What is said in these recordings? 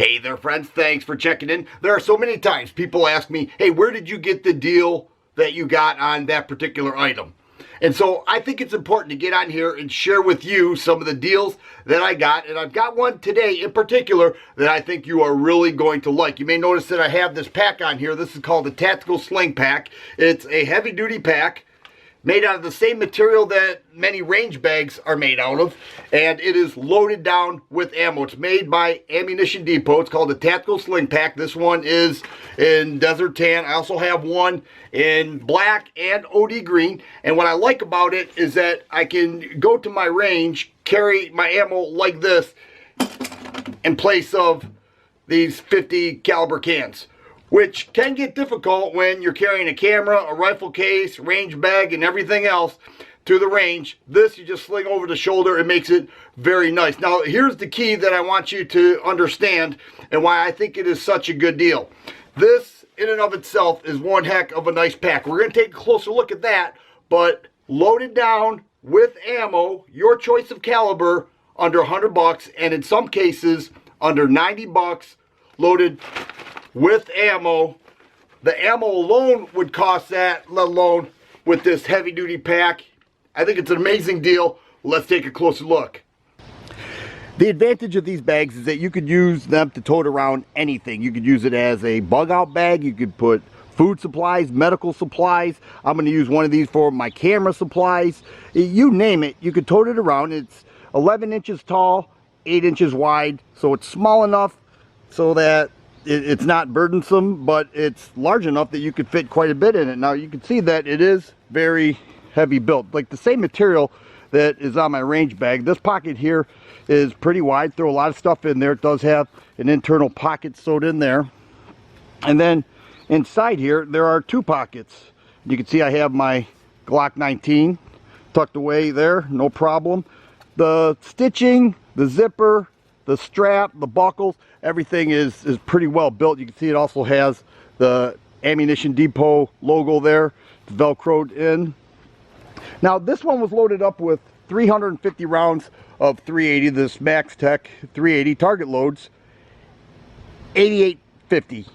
Hey there, friends. Thanks for checking in. There are so many times people ask me, hey, where did you get the deal that you got on that particular item? And so I think it's important to get on here and share with you some of the deals that I got. And I've got one today in particular that I think you are really going to like. You may notice that I have this pack on here. This is called the Tactical Sling Pack. It's a heavy duty pack made out of the same material that many range bags are made out of, and it is loaded down with ammo. It's made by Ammunition Depot. It's called the Tactical Sling Pack. This one is in Desert Tan. I also have one in black and OD green, and what I like about it is that I can go to my range, carry my ammo like this in place of these 50 caliber cans, which can get difficult when you're carrying a camera, a rifle case, range bag, and everything else to the range. This you just sling over the shoulder. It makes it very nice. Now, here's the key that I want you to understand and why I think it is such a good deal. This, in and of itself, is one heck of a nice pack. We're going to take a closer look at that, but loaded down with ammo, your choice of caliber, under 100 bucks, and in some cases, under 90 bucks, loaded with ammo. The ammo alone would cost that, let alone with this heavy duty pack. I think it's an amazing deal. Let's take a closer look. The advantage of these bags is that you could use them to tote around anything. You could use it as a bug out bag. You could put food supplies, medical supplies. I'm going to use one of these for my camera supplies. You name it, you could tote it around. It's 11 inches tall, 8 inches wide, so it's small enough so that it's not burdensome, but it's large enough that you could fit quite a bit in it. Now you can see that it is very heavy built, like the same material that is on my range bag. This pocket here is pretty wide, throw a lot of stuff in there. It does have an internal pocket sewed in there, and then inside here there are two pockets. You can see I have my Glock 19 tucked away there, no problem. The stitching, the zipper, the strap, the buckles, everything is pretty well built. You can see it also has the Ammunition Depot logo there. It's velcroed in. Now this one was loaded up with 350 rounds of 380, this Max Tech 380 target loads. $88.50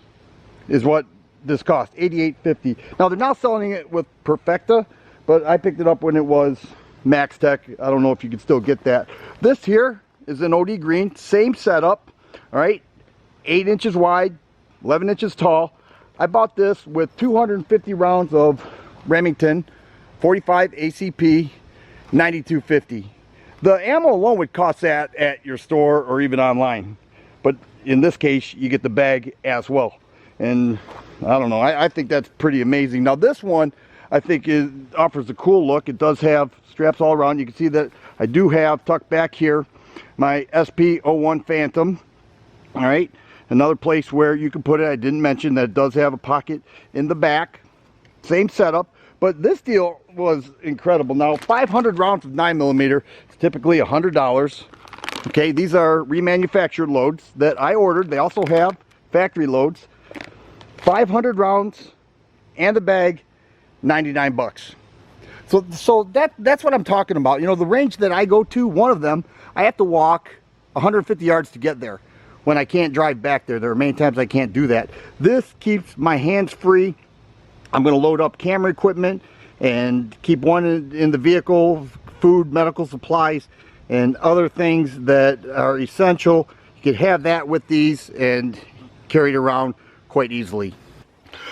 is what this cost, $88.50. Now they're now selling it with Perfecta, but I picked it up when it was Max Tech. I don't know if you can still get that. This here is an OD green, same setup, all right, 8 inches wide, 11 inches tall. I bought this with 250 rounds of Remington 45 ACP, $92.50. The ammo alone would cost that at your store or even online, but in this case you get the bag as well, and I don't know, I think that's pretty amazing. Now this one I think offers a cool look. It does have straps all around. You can see that I do have tucked back here my SP-01 Phantom. All right, another place where you can put it. I didn't mention that it does have a pocket in the back. Same setup, but this deal was incredible. Now 500 rounds of 9mm is typically $100. Okay, these are remanufactured loads that I ordered. They also have factory loads. 500 rounds and the bag, 99 bucks. So that's what I'm talking about. You know, the range that I go to, one of them, I have to walk 150 yards to get there when I can't drive back there. There are many times I can't do that. This keeps my hands free. I'm going to load up camera equipment and keep one in the vehicle, food, medical supplies, and other things that are essential. You could have that with these and carry it around quite easily.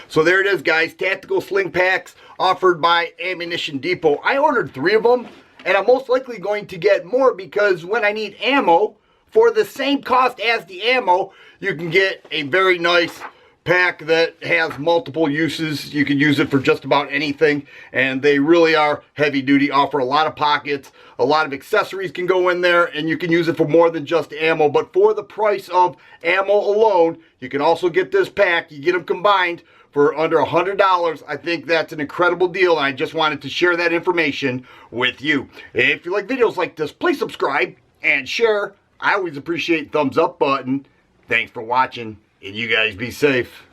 So there it is, guys. Tactical Sling Packs offered by Ammunition Depot. I ordered 3 of them, and I'm most likely going to get more because when I need ammo for the same cost as the ammo, you can get a very nice pack that has multiple uses. You can use it for just about anything, and they really are heavy duty, offer a lot of pockets, a lot of accessories can go in there, and you can use it for more than just ammo. But for the price of ammo alone, you can also get this pack. You get them combined for under $100. I think that's an incredible deal, and I just wanted to share that information with you. If you like videos like this, please subscribe and share. I always appreciate the thumbs up button. Thanks for watching, and you guys be safe.